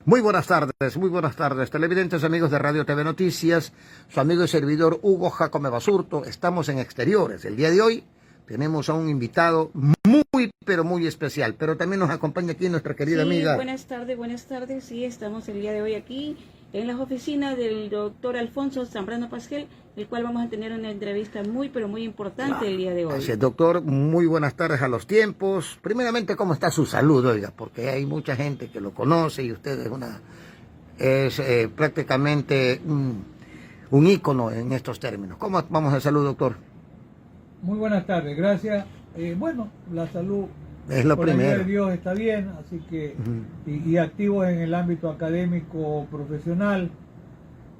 Muy buenas tardes, televidentes, amigos de Radio TV Noticias, su amigo y servidor Hugo Jacome Basurto. Estamos en Exteriores. El día de hoy tenemos a un invitado muy, pero muy especial, pero también nos acompaña aquí nuestra querida amiga. Buenas tardes. Sí, estamos el día de hoy aquí en las oficinas del doctor Alfonso Zambrano Pasquel, el cual vamos a tener una entrevista muy, pero muy importante el día de hoy. Así es, doctor, muy buenas tardes a los tiempos. Primeramente, ¿cómo está su salud, oiga? Porque hay mucha gente que lo conoce y usted es prácticamente un ícono en estos términos. ¿Cómo vamos de salud, doctor? Muy buenas tardes, gracias. Bueno, la salud es lo por la ayuda primero. de Dios está bien, así que y activos en el ámbito académico, profesional.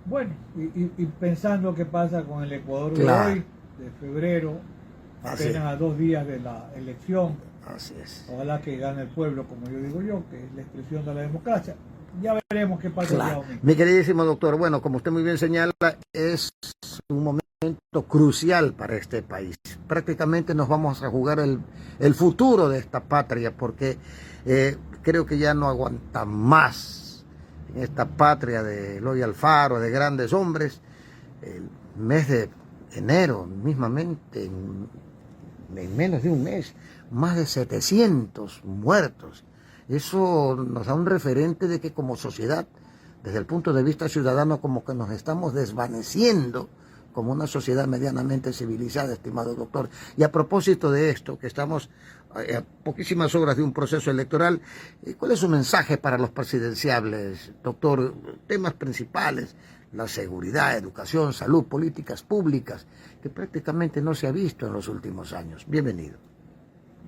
Bueno, y pensando qué pasa con el Ecuador de hoy, de febrero, apenas a 2 días de la elección. Así es. Ojalá que gane el pueblo, como yo digo yo, que es la expresión de la democracia. Ya veremos qué pasa el día domingo. Mi queridísimo doctor, bueno, como usted muy bien señala, es un momento crucial para este país. Prácticamente nos vamos a jugar el futuro de esta patria, porque creo que ya no aguanta más en esta patria de Eloy Alfaro, de grandes hombres. El mes de enero, mismamente, en menos de un mes, más de 700 muertos. Eso nos da un referente de que como sociedad, desde el punto de vista ciudadano, como que nos estamos desvaneciendo como una sociedad medianamente civilizada, estimado doctor. Y a propósito de esto, que estamos a poquísimas horas de un proceso electoral, ¿cuál es su mensaje para los presidenciables, doctor? Temas principales: la seguridad, educación, salud, políticas públicas, que prácticamente no se ha visto en los últimos años. Bienvenido.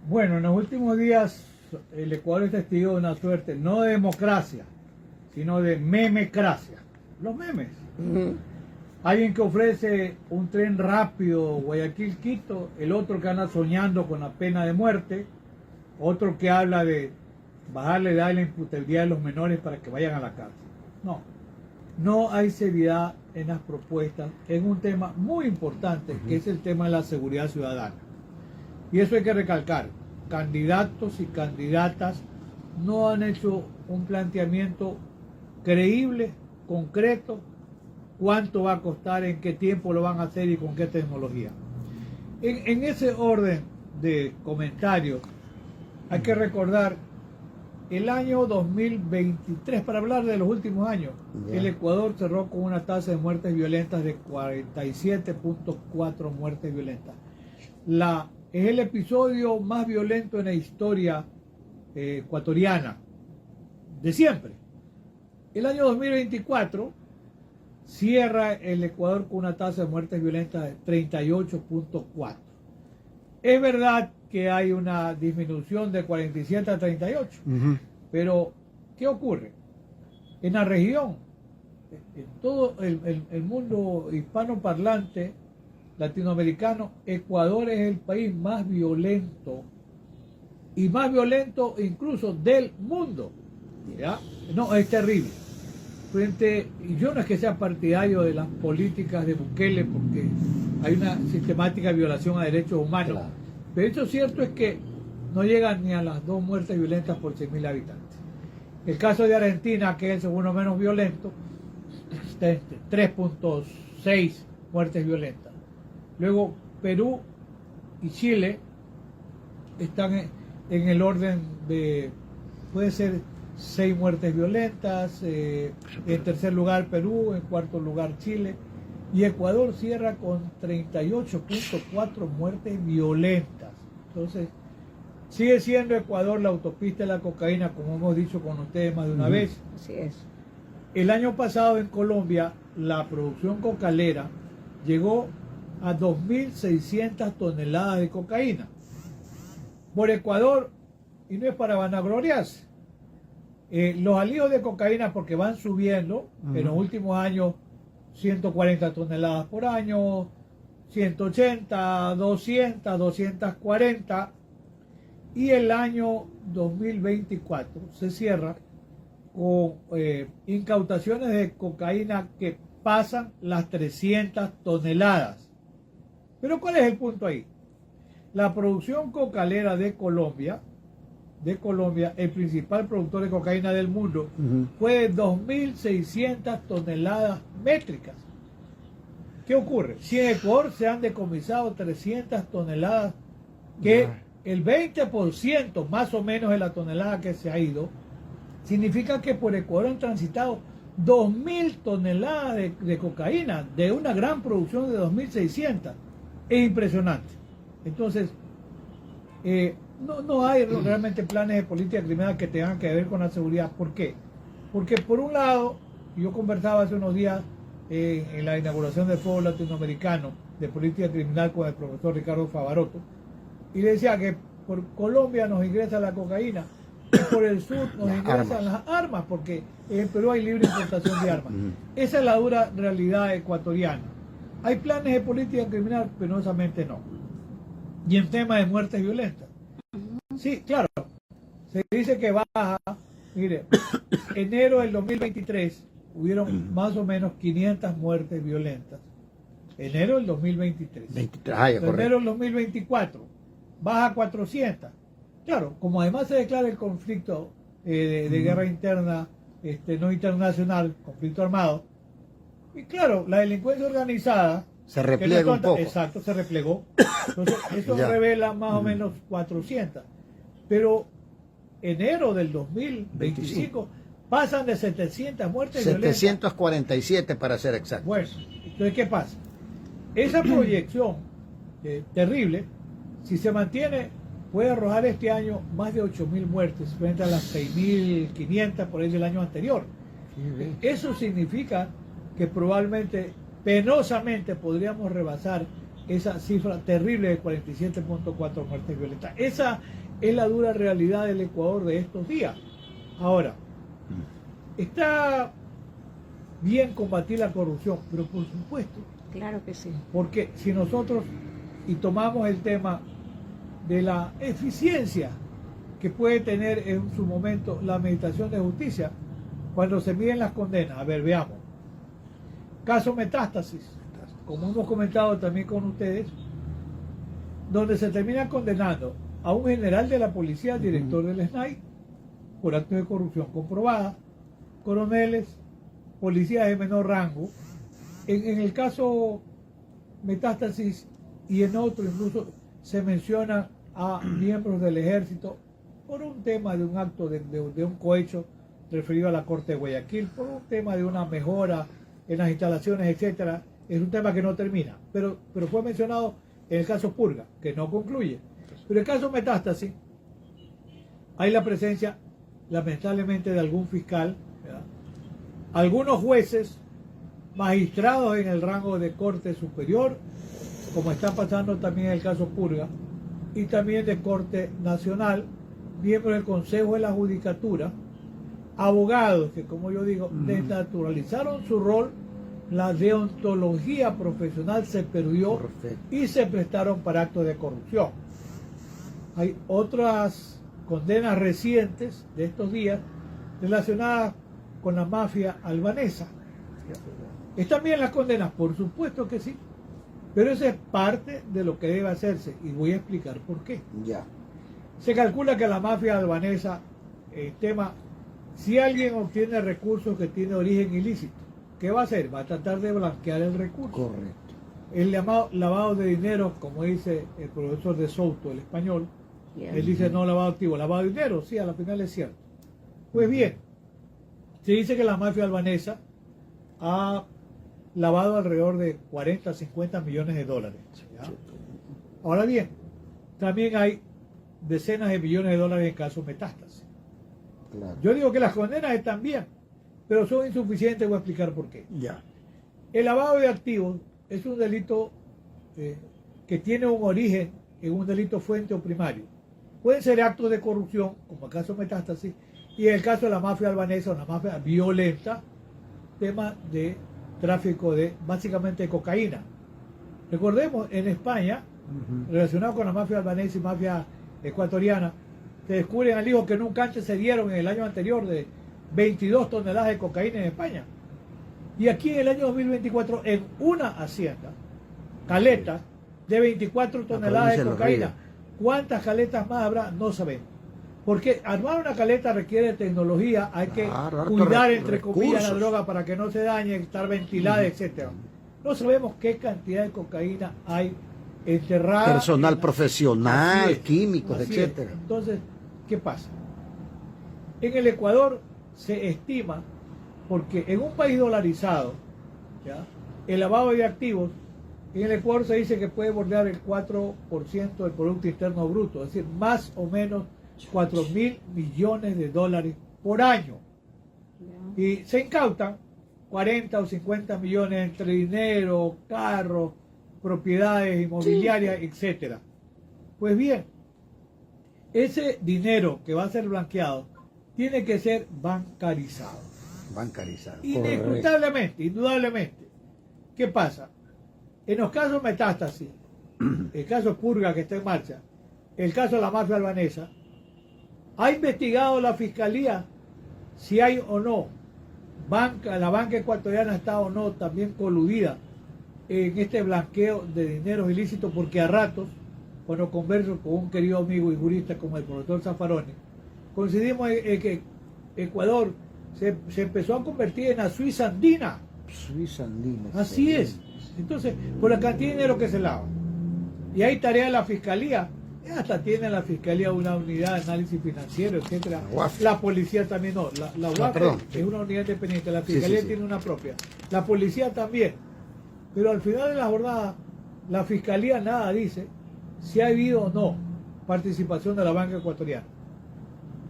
Bueno, en los últimos días el Ecuador es testigo de una suerte, no de democracia, sino de memecracia. Los memes. Alguien que ofrece un tren rápido Guayaquil-Quito, el otro que anda soñando con la pena de muerte, otro que habla de bajarle la imputabilidad de los menores para que vayan a la cárcel. No hay seriedad en las propuestas en un tema muy importante, que es el tema de la seguridad ciudadana. Y eso hay que recalcar. Candidatos y candidatas no han hecho un planteamiento creíble, concreto, cuánto va a costar, en qué tiempo lo van a hacer y con qué tecnología. En ese orden de comentarios, hay que recordar el año 2023, para hablar de los últimos años. El Ecuador cerró con una tasa de muertes violentas de 47.4 muertes violentas. Es el episodio más violento en la historia ecuatoriana, de siempre. El año 2024 cierra el Ecuador con una tasa de muertes violentas de 38.4. Es verdad que hay una disminución de 47 a 38, pero ¿qué ocurre? En la región, en todo el mundo hispanoparlante, latinoamericano, Ecuador es el país más violento, y más violento incluso del mundo. ¿Ya? No, es terrible. Y yo no es que sea partidario de las políticas de Bukele, porque hay una sistemática violación a derechos humanos. Claro. Pero hecho cierto es que no llegan ni a las 2 muertes violentas por 100.000 habitantes. El caso de Argentina, que es el segundo menos violento, está en 3.6 muertes violentas. Luego Perú y Chile están en el orden de, puede ser 6 muertes violentas, en tercer lugar Perú, en cuarto lugar Chile, y Ecuador cierra con 38.4 muertes violentas. Entonces, sigue siendo Ecuador la autopista de la cocaína, como hemos dicho con ustedes más de una vez. Así es. El año pasado en Colombia, la producción cocalera llegó a 2.600 toneladas de cocaína. Por Ecuador, y no es para vanagloriarse, los alíos de cocaína, porque van subiendo, en los últimos años 140 toneladas por año, 180, 200, 240, y el año 2024 se cierra con incautaciones de cocaína que pasan las 300 toneladas. Pero ¿cuál es el punto ahí? La producción cocalera de Colombia de Colombia, el principal productor de cocaína del mundo, fue de 2.600 toneladas métricas. ¿Qué ocurre? Si en Ecuador se han decomisado 300 toneladas, que el 20% más o menos de la tonelada que se ha ido, significa que por Ecuador han transitado 2.000 toneladas de cocaína, de una gran producción de 2.600. Es impresionante. Entonces, no hay realmente planes de política criminal que tengan que ver con la seguridad. ¿Por qué? Porque por un lado, yo conversaba hace unos días en la inauguración del Foro Latinoamericano de Política Criminal con el profesor Ricardo Favarotto, y le decía que por Colombia nos ingresa la cocaína y por el sur nos ingresan las armas, porque en Perú hay libre importación de armas. Esa es la dura realidad ecuatoriana. Hay planes de política criminal, penosamente no. Y en tema de muertes violentas. Sí, claro. Se dice que baja. Mire, enero del 2023 hubieron más o menos 500 muertes violentas. Enero del 2023. Enero del 2024 baja a 400. Claro, como además se declara el conflicto de guerra interna, no internacional, conflicto armado, y claro, la delincuencia organizada se repliega un poco. Exacto, se replegó. Entonces, eso revela más o menos 400. Pero enero del 2025 pasan de 700 muertes 747 para ser exacto. Bueno, entonces, ¿qué pasa? Esa proyección terrible, si se mantiene, puede arrojar este año más de 8.000 muertes frente a las 6.500 por ahí del año anterior. Eso significa que probablemente, penosamente, podríamos rebasar esa cifra terrible de 47.4 muertes violentas. Esa es la dura realidad del Ecuador de estos días. Ahora, está bien combatir la corrupción, pero por supuesto. Claro que sí. Porque si nosotros y tomamos el tema de la eficiencia que puede tener en su momento la administración de justicia cuando se miden las condenas. A ver, veamos. Caso Metástasis, como hemos comentado también con ustedes, donde se termina condenando a un general de la policía, director del SNAI, por actos de corrupción comprobada, coroneles, policías de menor rango. En el caso Metástasis y en otro incluso se menciona a miembros del ejército por un tema de un acto de un cohecho referido a la Corte de Guayaquil, por un tema de una mejora en las instalaciones, etcétera. Es un tema que no termina, pero fue mencionado en el caso Purga, que no concluye. Pero en el caso Metástasis hay la presencia, lamentablemente, de algún fiscal, ¿verdad? Algunos jueces, magistrados en el rango de Corte Superior, como está pasando también en el caso Purga, y también de Corte Nacional, miembros del Consejo de la Judicatura, abogados que, como yo digo, desnaturalizaron su rol, la deontología profesional se perdió. Perfecto. Y se prestaron para actos de corrupción. Hay otras condenas recientes de estos días relacionadas con la mafia albanesa. ¿Están bien las condenas? Por supuesto que sí. Pero eso es parte de lo que debe hacerse y voy a explicar por qué. Ya. Se calcula que la mafia albanesa, si alguien obtiene recursos que tiene origen ilícito, ¿qué va a hacer? Va a tratar de blanquear el recurso. Correcto. El llamado lavado de dinero, como dice el profesor de Souto, el español, él dice no lavado activo, lavado de dinero, sí, a la final es cierto. Pues bien, se dice que la mafia albanesa ha lavado alrededor de 40, 50 millones de dólares. ¿Ya? Ahora bien, también hay decenas de millones de dólares en casos Metástasis. Claro. Yo digo que las condenas están bien, pero son insuficientes, voy a explicar por qué. Ya. El lavado de activos es un delito que tiene un origen en un delito fuente o primario. Pueden ser actos de corrupción, como el caso Metástasis, y en el caso de la mafia albanesa, una mafia violenta, tema de tráfico básicamente de cocaína. Recordemos, en España, relacionado con la mafia albanesa y mafia ecuatoriana, se descubren al hijo que nunca antes se dieron en el año anterior de 22 toneladas de cocaína en España. Y aquí en el año 2024, en una hacienda, caletas de 24 toneladas de cocaína. ¿Cuántas caletas más habrá? No sabemos. Porque armar una caleta requiere tecnología, hay que Claro, cuidar, harto entre comillas, la recursos. droga para que no se dañe, estar ventilada, etcétera. No sabemos qué cantidad de cocaína hay enterrada. Personal en la- profesional, Así es, químicos, así es. etcétera. Entonces, ¿qué pasa? En el Ecuador se estima, porque en un país dolarizado, ¿ya?, el lavado de activos, en el Ecuador se dice que puede bordear el 4% del Producto Interno Bruto, es decir, más o menos 4.000 millones de dólares por año. Ya. Y se incautan 40 o 50 millones entre dinero, carros, propiedades inmobiliarias, etcétera. Pues bien, ese dinero que va a ser blanqueado tiene que ser bancarizado. Bancarizado. Inevitablemente, indudablemente. ¿Qué pasa? En los casos metástasis, el caso Purga que está en marcha, el caso de la mafia albanesa, ha investigado la fiscalía si hay o no la banca ecuatoriana está o no también coludida en este blanqueo de dineros ilícitos, porque a ratos, cuando converso con un querido amigo y jurista como el profesor Zaffaroni, coincidimos en que Ecuador se empezó a convertir en la Suiza andina. Suiza andina. Así es. Entonces, por la cantidad de dinero que se lava. Y hay tarea de la fiscalía. Hasta tiene la fiscalía una unidad de análisis financiero, etcétera. La UAF. La policía también no. La UAF perdón. es una unidad independiente. La fiscalía sí. tiene una propia. La policía también. Pero al final de la jornada, la fiscalía nada dice si ha habido o no participación de la banca ecuatoriana.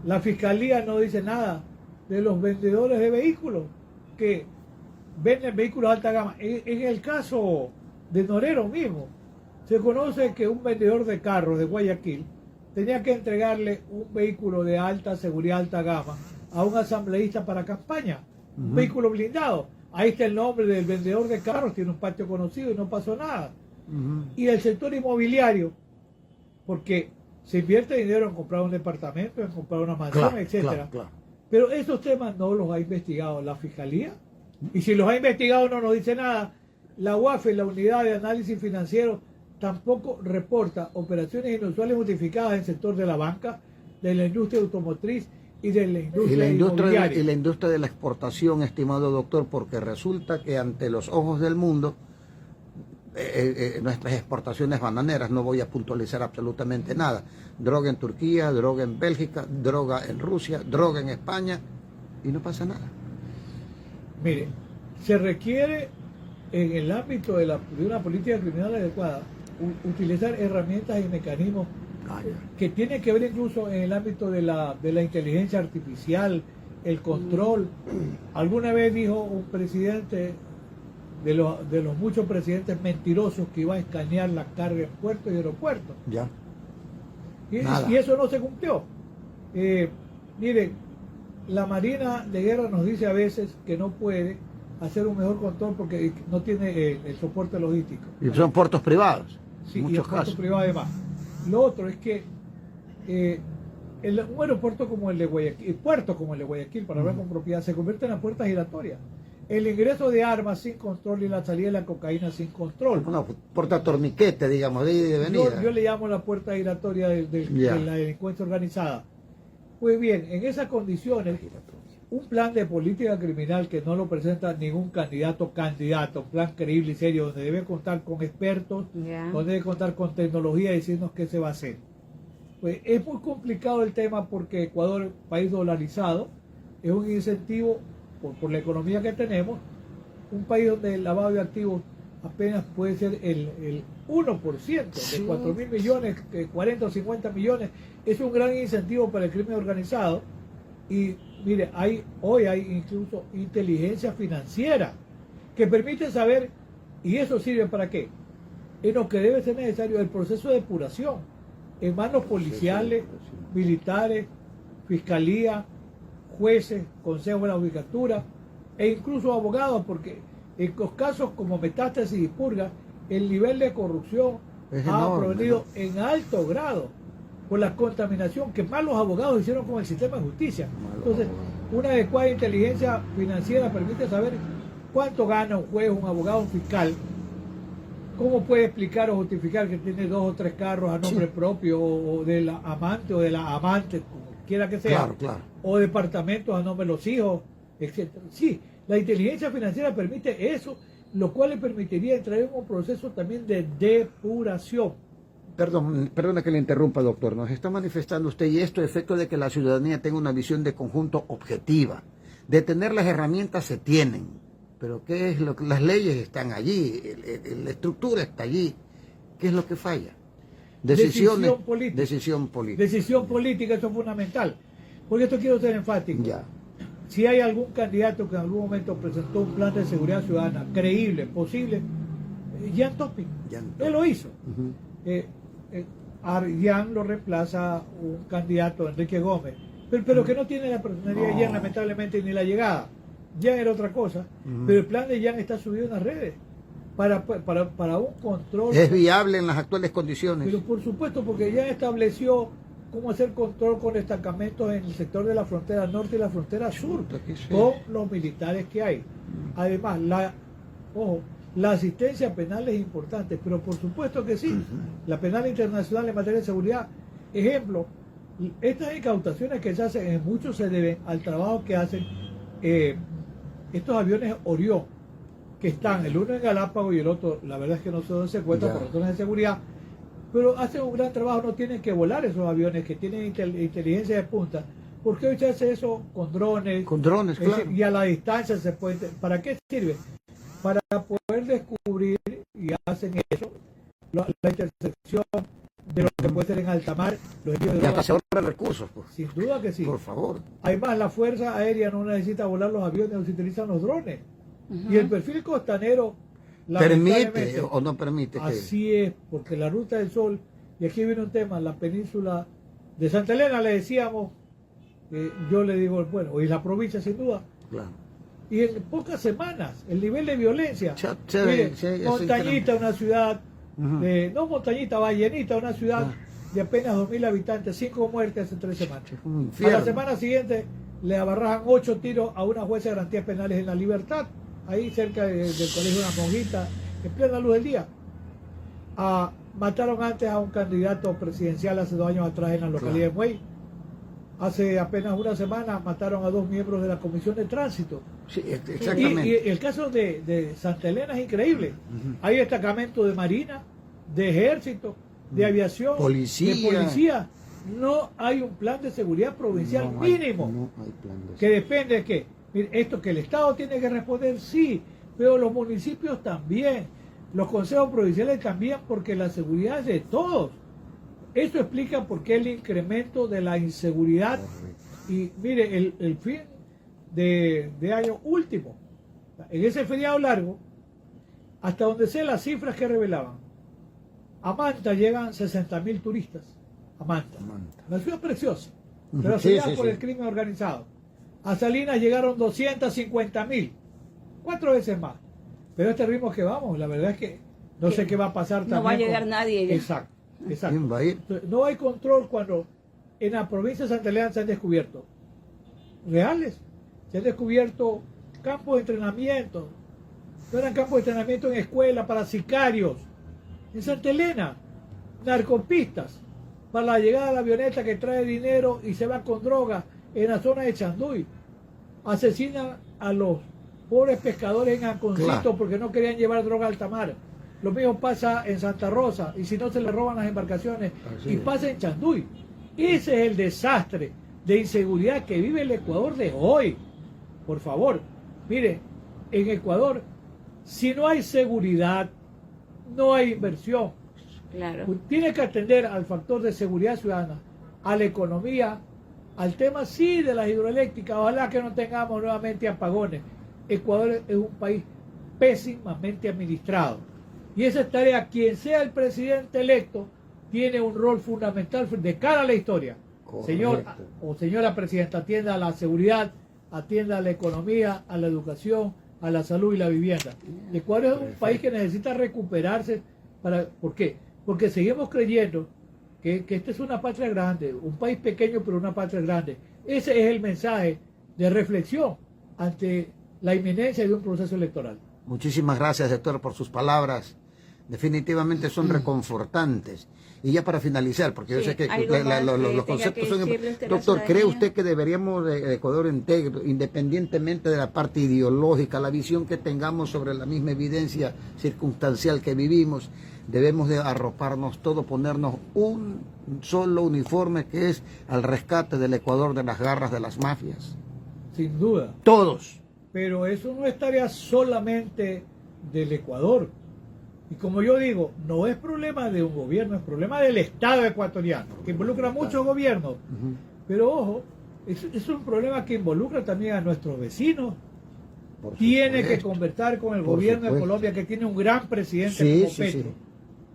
La fiscalía no dice nada de los vendedores de vehículos que venden vehículos de alta gama. En el caso de Norero mismo, se conoce que un vendedor de carros de Guayaquil tenía que entregarle un vehículo de alta seguridad, alta gama, a un asambleísta para campaña, un vehículo blindado. Ahí está el nombre del vendedor de carros, tiene un patio conocido y no pasó nada. Y el sector inmobiliario, porque se invierte dinero en comprar un departamento, en comprar una mansión, Claro, etcétera. claro. Pero esos temas no los ha investigado la fiscalía. Y si los ha investigado no nos dice nada. La UAF, la Unidad de Análisis Financiero, tampoco reporta operaciones inusuales justificadas en el sector de la banca, de la industria automotriz y de la industria inmobiliaria. Y la industria de la exportación, estimado doctor, porque resulta que ante los ojos del mundo, nuestras exportaciones bananeras, no voy a puntualizar absolutamente nada, droga en Turquía, droga en Bélgica, droga en Rusia, droga en España, y no pasa nada. Mire, se requiere en el ámbito de una política criminal adecuada utilizar herramientas y mecanismos que tienen que ver incluso en el ámbito de la inteligencia artificial, el control. Alguna vez dijo un presidente de los muchos presidentes mentirosos que iba a escanear la carga en puertos y aeropuertos. Ya. Y eso no se cumplió. Miren, la Marina de Guerra nos dice a veces que no puede hacer un mejor control porque no tiene el soporte logístico. Y son puertos privados, Sí, en y el muchos puerto casos. privado además. Lo otro es que un aeropuerto como el de Guayaquil, para hablar con propiedad, se convierte en la puerta giratoria. El ingreso de armas sin control y la salida de la cocaína sin control. Una puerta torniquete, digamos, de ida y de venida. Yo le llamo la puerta giratoria de la delincuencia organizada. Pues bien, en esas condiciones, un plan de política criminal que no lo presenta ningún candidato, un plan creíble y serio, donde debe contar con expertos, donde debe contar con tecnología y decirnos qué se va a hacer. Pues es muy complicado el tema porque Ecuador, país dolarizado, es un incentivo por la economía que tenemos, un país donde el lavado de activos apenas puede ser el 1% de 4.000 millones, 40 o 50 millones, es un gran incentivo para el crimen organizado. Y mire, hoy hay incluso inteligencia financiera que permite saber, y eso sirve para qué, en lo que debe ser necesario el proceso de depuración en manos policiales, militares, fiscalía, jueces, consejo de la judicatura e incluso abogados, porque en los casos como metástasis y purga, el nivel de corrupción Es ha enorme, provenido ¿no? en alto grado por la contaminación que malos abogados hicieron con el sistema de justicia. Entonces, una adecuada inteligencia financiera permite saber cuánto gana un juez, un abogado, un fiscal, cómo puede explicar o justificar que tiene 2 o 3 carros a nombre propio, o de la amante o de la amante, como cualquiera que sea, Claro, claro. o departamentos a nombre de los hijos, etcétera. Sí, la inteligencia financiera permite eso, lo cual le permitiría entrar en un proceso también de depuración. Perdona que le interrumpa, doctor. Nos está manifestando usted, y esto es efecto de que la ciudadanía tenga una visión de conjunto objetiva. De tener las herramientas se tienen, pero ¿qué es lo que las leyes están allí? La estructura está allí. ¿Qué es lo que falla? Decisión política. Decisión política, eso es fundamental. Por esto quiero ser enfático. Ya. Si hay algún candidato que en algún momento presentó un plan de seguridad ciudadana creíble, posible, Jan Topping. Él lo hizo. Jan lo reemplaza un candidato, Enrique Gómez, pero que no tiene la personalidad de Jan, lamentablemente, ni la llegada. Jan era otra cosa, pero el plan de Jan está subido en las redes para un control. Es viable en las actuales condiciones. Pero por supuesto, porque Jan estableció cómo hacer control con destacamentos en el sector de la frontera norte y la frontera sur, con los militares que hay. Además, la asistencia penal es importante, pero por supuesto que sí, la penal internacional en materia de seguridad. Ejemplo, estas incautaciones que se hacen en muchos se deben al trabajo que hacen estos aviones Orión, que están el uno en Galápagos y el otro, la verdad es que no sé dónde se encuentra por razones de seguridad, pero hacen un gran trabajo, no tienen que volar esos aviones que tienen inteligencia de punta, porque hoy se hace eso con drones. Con drones, claro. Y a la distancia se puede. ¿Para qué sirve? Para poder descubrir, y hacen eso, la intersección de lo que puede ser en alta mar, los envíos de y hasta se ahorran recursos, pues. Sin duda que sí. Por favor. Además, la Fuerza Aérea no necesita volar los aviones, se utilizan los drones. Y el perfil costanero ¿permite o no permite? Así es, porque la Ruta del Sol, y aquí viene un tema, la península de Santa Elena, le decíamos, yo le digo, bueno, y la provincia sin duda, claro. Y en pocas semanas, el nivel de violencia, Mire, Montañita, una ciudad, no Montañita, Vallenita, una ciudad de apenas 2.000 habitantes, 5 muertes en 3 semanas. A la semana siguiente le abarrajan 8 tiros a una jueza de garantías penales en La Libertad, ahí cerca del colegio de una monjita, en plena luz del día. Mataron antes a un candidato presidencial hace 2 años atrás en la localidad de Muey. Hace apenas una semana mataron a 2 miembros de la Comisión de Tránsito. Sí, exactamente. Y el caso de Santa Elena es increíble. Hay destacamentos de Marina, de Ejército, de Aviación, de Policía. No hay un plan de seguridad provincial mínimo. No hay plan de que depende de qué. Mire, esto que el Estado tiene que responder, sí, pero los municipios también, los consejos provinciales también, porque la seguridad es de todos. Esto explica por qué el incremento de la inseguridad. Y mire, el fin de año último, en ese feriado largo, hasta donde sé las cifras que revelaban, a Manta llegan 60.000 turistas. A Manta. Una ciudad preciosa, pero asediada por el crimen organizado. A Salinas llegaron 250.000, 4 veces más. Pero este ritmo que vamos, la verdad es que no sé qué va a pasar también. No va a llegar nadie. Ya. Exacto. No hay control cuando en la provincia de Santa Elena se han descubierto reales, se han descubierto campos de entrenamiento, no eran campos de entrenamiento en escuela para sicarios. En Santa Elena, narcopistas para la llegada de la avioneta que trae dinero y se va con drogas en la zona de Chanduy. Asesinan a los pobres pescadores en Anconcito porque no querían llevar droga al alta mar. Lo mismo pasa en Santa Rosa, y si no se le roban las embarcaciones, y pasa en Chanduy. Ese es el desastre de inseguridad que vive el Ecuador de hoy. Por favor, mire, en Ecuador, si no hay seguridad, no hay inversión. Claro. Tiene que atender al factor de seguridad ciudadana, a la economía, al tema sí de las hidroeléctricas. Ojalá que no tengamos nuevamente apagones. Ecuador es un país pésimamente administrado. Y esa tarea, quien sea el presidente electo, tiene un rol fundamental de cara a la historia. Correcto. Señor o señora presidenta, atienda a la seguridad, atienda a la economía, a la educación, a la salud y la vivienda. Ecuador es un país que necesita recuperarse. ¿Por qué? Porque seguimos creyendo que esta es una patria grande, un país pequeño pero una patria grande. Ese es el mensaje de reflexión ante la inminencia de un proceso electoral. Muchísimas gracias, doctor, por sus palabras definitivamente son reconfortantes. Y ya para finalizar, porque yo Sí, sé que algo más los tenga conceptos que son... decirle usted a la Doctor, ¿cree ciudadanía? usted que deberíamos de Ecuador íntegro, independientemente de la parte ideológica, la visión que tengamos sobre la misma evidencia circunstancial que vivimos, debemos de arroparnos todo, ponernos un solo uniforme que es al rescate del Ecuador de las garras de las mafias? Sin duda. Todos. Pero eso no es tarea solamente del Ecuador. Y como yo digo, no es problema de un gobierno, es problema del Estado ecuatoriano, que involucra muchos gobiernos. Pero ojo, es un problema que involucra también a nuestros vecinos. Por Tiene que supuesto. conversar con el Por gobierno de supuesto. Colombia, que tiene un gran presidente Sí, como sí, Petro, sí.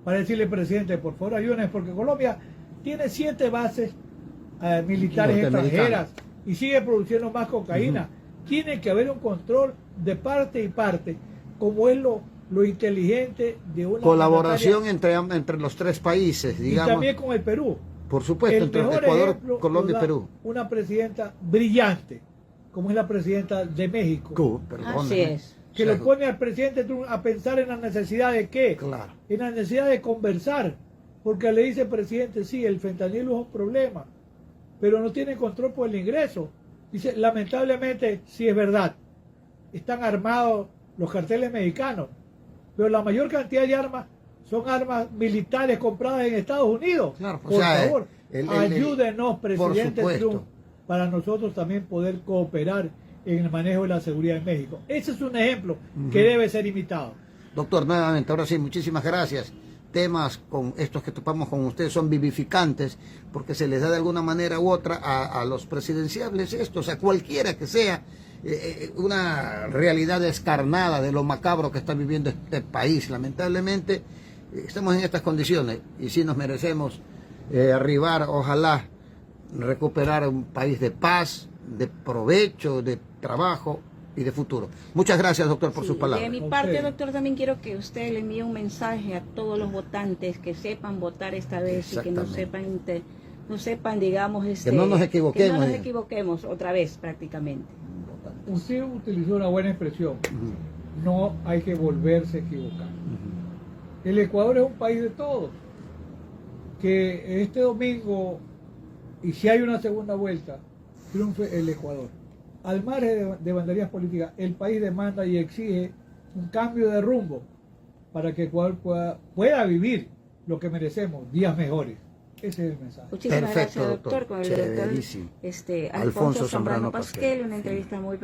para decirle, presidente, por favor ayúdenos, porque Colombia tiene 7 bases militares Norteamericanas. extranjeras y sigue produciendo más cocaína. Tiene que haber un control de parte y parte, como es lo inteligente de una Colaboración mandataria, entre los tres países, y digamos. también con el Perú. Por supuesto, El entre mejor Ecuador, ejemplo Colombia lo y da Perú. una presidenta brillante, como es la presidenta de México, Perdóname. Así es. que lo pone al presidente Trump a pensar en la necesidad de qué, Claro. en la necesidad de conversar, porque le dice el presidente, sí, el fentanilo es un problema, pero no tiene control por el ingreso. Dice, lamentablemente, sí es verdad, están armados los carteles mexicanos, pero la mayor cantidad de armas son armas militares compradas en Estados Unidos. Claro, o por sea, favor, ayúdenos, por presidente supuesto. Trump, para nosotros también poder cooperar en el manejo de la seguridad en México. Ese es un ejemplo que debe ser imitado. Doctor, nuevamente, ahora sí, muchísimas gracias. Temas con estos que topamos con ustedes son vivificantes porque se les da de alguna manera u otra a los presidenciables estos, a cualquiera que sea, una realidad descarnada de lo macabro que está viviendo este país. Lamentablemente estamos en estas condiciones y sí nos merecemos arribar, ojalá recuperar un país de paz, de provecho, de trabajo y de futuro. Muchas gracias, doctor, por Sí, sus palabras. de mi parte, doctor, también quiero que usted le envíe un mensaje a todos los votantes que sepan votar esta vez y que no sepan, digamos, que no nos equivoquemos. que no nos digamos. equivoquemos otra vez prácticamente. Usted utilizó una buena expresión. No hay que volverse a equivocar. El Ecuador es un país de todos. Que este domingo, y si hay una segunda vuelta, triunfe el Ecuador. Al margen de banderías políticas, el país demanda y exige un cambio de rumbo para que Ecuador pueda vivir lo que merecemos, días mejores. Ese es el mensaje. Muchísimas Perfecto, gracias, doctor, doctor. con el doctor Chéverísimo. Alfonso Zambrano Pasquel. Pasquel, una entrevista muy